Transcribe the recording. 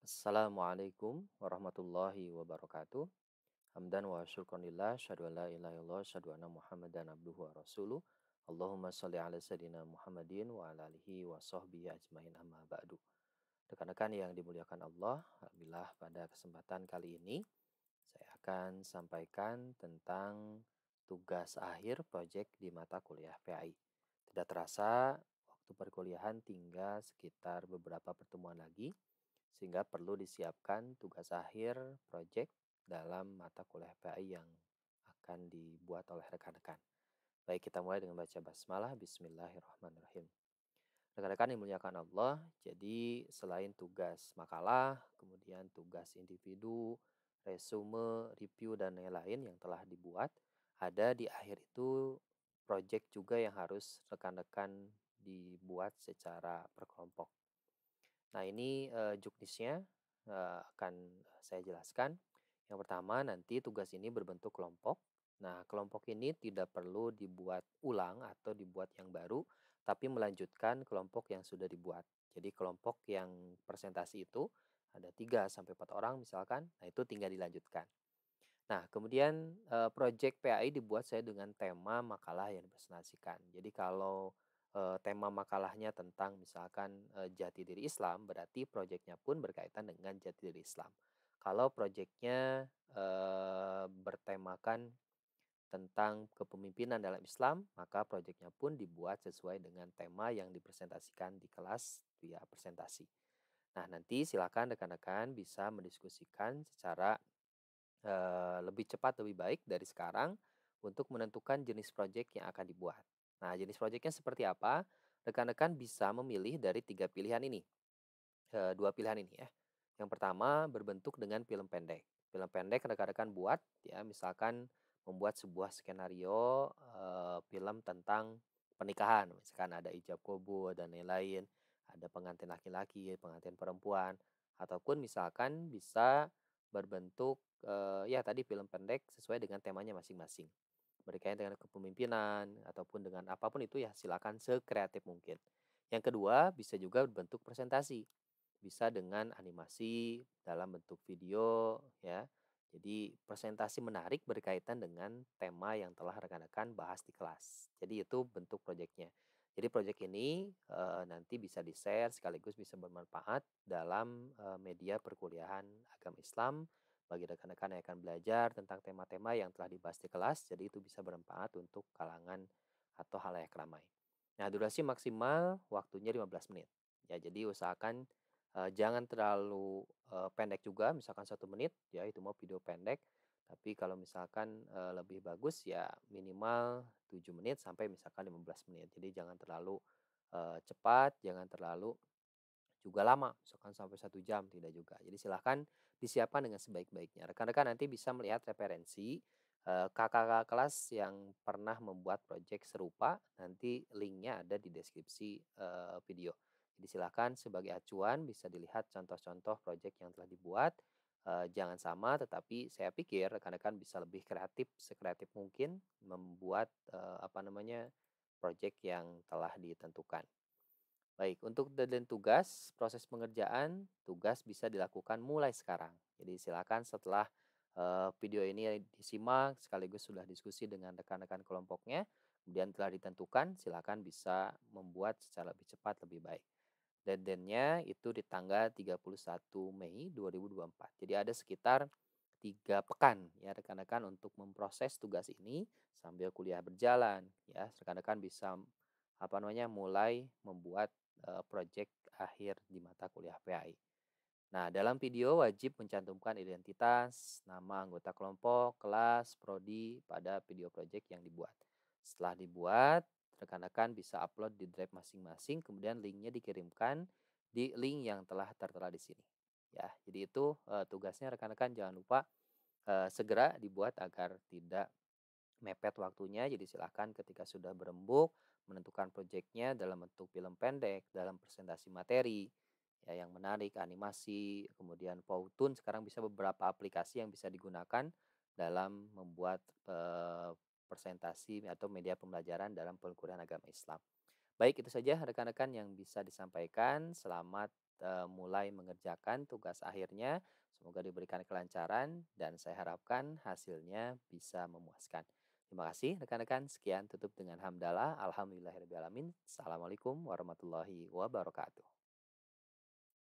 Assalamualaikum warahmatullahi wabarakatuh. Hamdan wa syukranillah, syadu an la ilaha illallah, syadu anna Muhammadan abduhu wa rasuluh. Allahumma sholli ala sayyidina Muhammadin wa ala alihi wa sahbihi ajmain amma ba'du. Rekan-rekan yang dimuliakan Allah, alhamdulillah pada kesempatan kali ini saya akan sampaikan tentang tugas akhir proyek di mata kuliah PAI. Tidak terasa waktu perkuliahan tinggal sekitar beberapa pertemuan lagi sehingga perlu disiapkan tugas akhir proyek dalam mata kuliah PAI yang akan dibuat oleh rekan-rekan. Baik, kita mulai dengan baca basmalah. Bismillahirrahmanirrahim. Rekan-rekan yang dimuliakan Allah, jadi selain tugas makalah, kemudian tugas individu, resume, review, dan lain-lain yang telah dibuat, ada di akhir itu proyek juga yang harus rekan-rekan dibuat secara berkelompok. Nah, ini juknisnya akan saya jelaskan. Yang pertama, nanti tugas ini berbentuk kelompok. Nah, kelompok ini tidak perlu dibuat ulang atau dibuat yang baru, tapi melanjutkan kelompok yang sudah dibuat. Jadi kelompok yang presentasi itu ada 3 sampai 4 orang misalkan, nah itu tinggal dilanjutkan. Nah, kemudian project PAI dibuat saya dengan tema makalah yang dipresentasikan. Jadi kalau tema makalahnya tentang misalkan jati diri Islam, berarti proyeknya pun berkaitan dengan jati diri Islam. Kalau proyeknya bertemakan tentang kepemimpinan dalam Islam, maka proyeknya pun dibuat sesuai dengan tema yang dipresentasikan di kelas via presentasi. Nah, nanti silakan rekan-rekan bisa mendiskusikan secara lebih cepat, lebih baik dari sekarang untuk menentukan jenis proyek yang akan dibuat. Nah, jenis proyeknya seperti apa? Rekan-rekan bisa memilih dari 3 pilihan ini, 2 pilihan ini ya. Yang pertama berbentuk dengan film pendek. Film pendek rekan-rekan buat ya, misalkan membuat sebuah skenario film tentang pernikahan. Misalkan ada ijab kabul dan lain-lain, ada pengantin laki-laki, pengantin perempuan, ataupun misalkan bisa berbentuk ya tadi film pendek sesuai dengan temanya masing-masing. Berkaitan dengan kepemimpinan ataupun dengan apapun itu ya silakan sekreatif mungkin. Yang kedua bisa juga berbentuk presentasi. Bisa dengan animasi dalam bentuk video ya. Jadi presentasi menarik berkaitan dengan tema yang telah rekan-rekan bahas di kelas. Jadi itu bentuk proyeknya. Jadi proyek ini nanti bisa di-share sekaligus bisa bermanfaat dalam media perkuliahan agama Islam bagi rekan-rekan yang akan belajar tentang tema-tema yang telah dibahas di kelas. Jadi itu bisa bermanfaat untuk kalangan atau halayak ramai. Nah, durasi maksimal waktunya 15 menit. Ya, jadi usahakan jangan terlalu pendek juga, misalkan 1 menit, ya itu mau video pendek. Tapi kalau misalkan lebih bagus ya minimal 7 menit sampai misalkan 15 menit. Jadi jangan terlalu cepat, jangan terlalu juga lama, misalkan sampai 1 jam, tidak juga. Jadi silahkan disiapkan dengan sebaik-baiknya. Rekan-rekan nanti bisa melihat referensi kakak-kakak kelas yang pernah membuat proyek serupa, nanti linknya ada di deskripsi video. Jadi silahkan sebagai acuan bisa dilihat contoh-contoh proyek yang telah dibuat. Jangan sama, tetapi saya pikir rekan-rekan bisa lebih kreatif, sekreatif mungkin membuat proyek yang telah ditentukan. Baik, untuk deadline tugas, proses pengerjaan tugas bisa dilakukan mulai sekarang. Jadi silakan setelah video ini disimak sekaligus sudah diskusi dengan rekan-rekan kelompoknya, kemudian telah ditentukan, silakan bisa membuat secara lebih cepat lebih baik. Deadline-nya itu di tanggal 31 Mei 2024. Jadi ada sekitar 3 pekan ya rekan-rekan untuk memproses tugas ini sambil kuliah berjalan ya. Rekan-rekan bisa mulai membuat proyek akhir di mata kuliah PAI. Nah, dalam video wajib mencantumkan identitas, nama anggota kelompok, kelas, prodi pada video project yang dibuat. Setelah dibuat, rekan-rekan bisa upload di drive masing-masing, kemudian linknya dikirimkan di link yang telah tertera di sini. Ya, jadi itu tugasnya rekan-rekan jangan lupa segera dibuat agar tidak mepet waktunya. Jadi silahkan ketika sudah berembuk menentukan proyeknya dalam bentuk film pendek, dalam presentasi materi ya yang menarik, animasi, kemudian Powtoon sekarang bisa beberapa aplikasi yang bisa digunakan dalam membuat presentasi atau media pembelajaran dalam perkuliahan agama Islam. Baik, itu saja rekan-rekan yang bisa disampaikan. Selamat mulai mengerjakan tugas akhirnya. Semoga diberikan kelancaran dan saya harapkan hasilnya bisa memuaskan. Terima kasih rekan-rekan. Sekian tutup dengan hamdalah. Alhamdulillahirabbil alamin. Assalamualaikum warahmatullahi wabarakatuh.